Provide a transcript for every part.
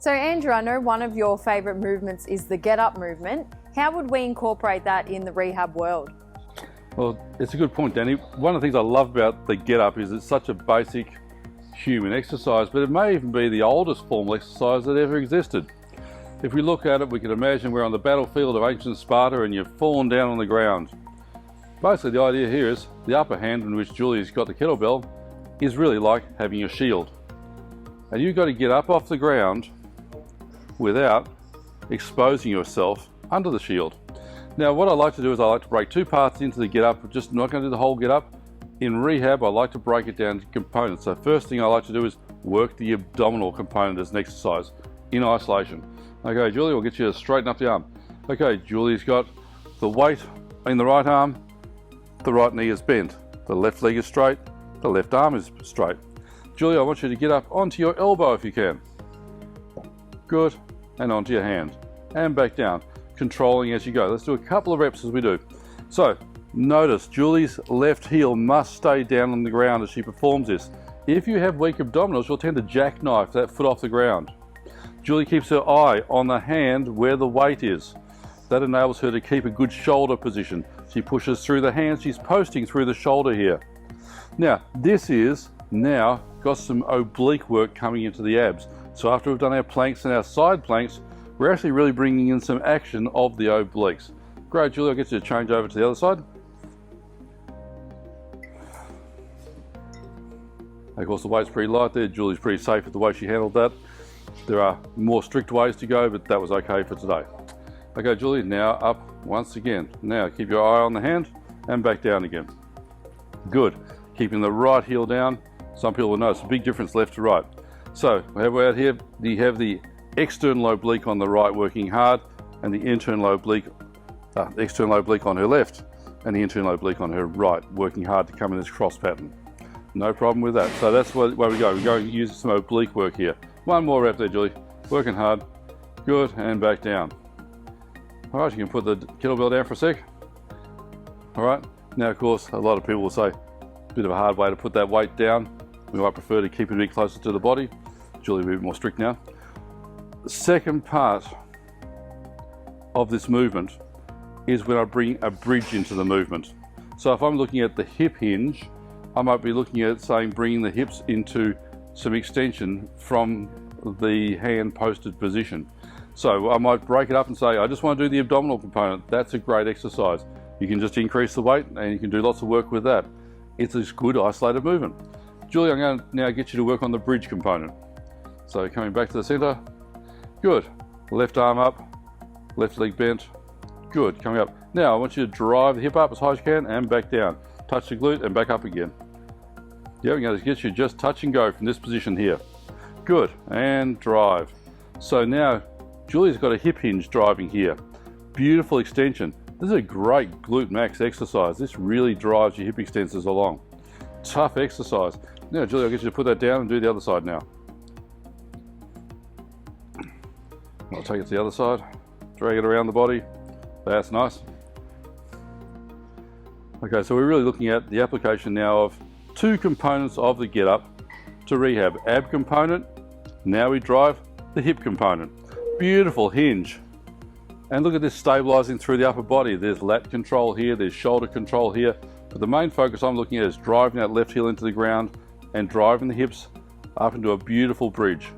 So Andrew, I know one of your favourite movements is the get up movement. How would we incorporate that in the rehab world? Well, it's a good point, Danny. One of the things I love about the get up is it's such a basic human exercise, but it may even be the oldest formal exercise that ever existed. If we look at it, we can imagine we're on the battlefield of ancient Sparta and you've fallen down on the ground. Basically, the idea here is the upper hand in which Julie's got the kettlebell is really like having a shield. And you've got to get up off the ground without exposing yourself under the shield. Now, what I like to do is I like to break two parts into the get up. Just not going to do the whole get up. In rehab, I like to break it down to components. So first thing I like to do is work the abdominal component as an exercise in isolation. Okay, Julie, we'll get you to straighten up the arm. Okay, Julie's got the weight in the right arm, the right knee is bent, the left leg is straight, the left arm is straight. Julie, I want you to get up onto your elbow if you can. Good, and onto your hand, and back down, controlling as you go. Let's do a couple of reps as we do. So, notice Julie's left heel must stay down on the ground as she performs this. If you have weak abdominals, you'll tend to jackknife that foot off the ground. Julie keeps her eye on the hand where the weight is. That enables her to keep a good shoulder position. She pushes through the hands, she's posting through the shoulder here. Now, this is now got some oblique work coming into the abs. So after we've done our planks and our side planks, we're actually really bringing in some action of the obliques. Great, Julie, I'll get you to change over to the other side. Of course, the weight's pretty light there. Julie's pretty safe with the way she handled that. There are more strict ways to go, but that was okay for today. Okay, Julie, now up once again. Now keep your eye on the hand and back down again. Good. Keeping the right heel down. Some people will notice a big difference left to right. So we have out here, you have the external oblique on the right working hard, and the internal oblique, external oblique on her left, and the internal oblique on her right working hard to come in this cross pattern. No problem with that. So that's where we go. We're going to use some oblique work here. One more rep there, Julie. Working hard. Good, and back down. All right, you can put the kettlebell down for a sec. All right, now of course, a lot of people will say, a bit of a hard way to put that weight down. We might prefer to keep it a bit closer to the body. Julie will be a bit more strict now. The second part of this movement is when I bring a bridge into the movement. So if I'm looking at the hip hinge, I might be looking at saying bringing the hips into some extension from the hand posted position. So I might break it up and say, I just want to do the abdominal component. That's a great exercise. You can just increase the weight and you can do lots of work with that. It's a good isolated movement. Julie, I'm going to now get you to work on the bridge component. So coming back to the center. Good. Left arm up, left leg bent. Good. Coming up. Now I want you to drive the hip up as high as you can and back down. Touch the glute and back up again. Yeah, we're going to get you just touch and go from this position here. Good. And drive. So now Julie's got a hip hinge driving here. Beautiful extension. This is a great glute max exercise. This really drives your hip extensors along. Tough exercise. Now, Julie, I'll get you to put that down and do the other side now. I'll take it to the other side. Drag it around the body. That's nice. Okay, so we're really looking at the application now of two components of the get up to rehab. Ab component. Now we drive the hip component. Beautiful hinge. And look at this stabilizing through the upper body. There's lat control here, there's shoulder control here. But the main focus I'm looking at is driving that left heel into the ground and driving the hips up into a beautiful bridge.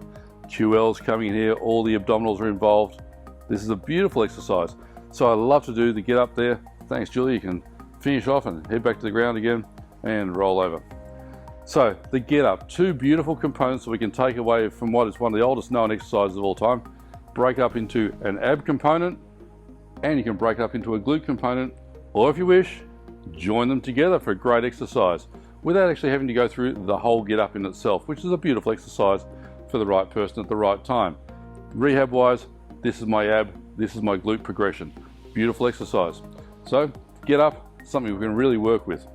QL's coming in here, all the abdominals are involved. This is a beautiful exercise. So I love to do the get up there. Thanks, Julie. You can finish off and head back to the ground again and roll over. So the get up, two beautiful components that we can take away from what is one of the oldest known exercises of all time. Break up into an ab component, and you can break up into a glute component, or if you wish, join them together for a great exercise without actually having to go through the whole get up in itself, which is a beautiful exercise for the right person at the right time. Rehab wise, this is my ab, this is my glute progression. Beautiful exercise. So get up, something we can really work with.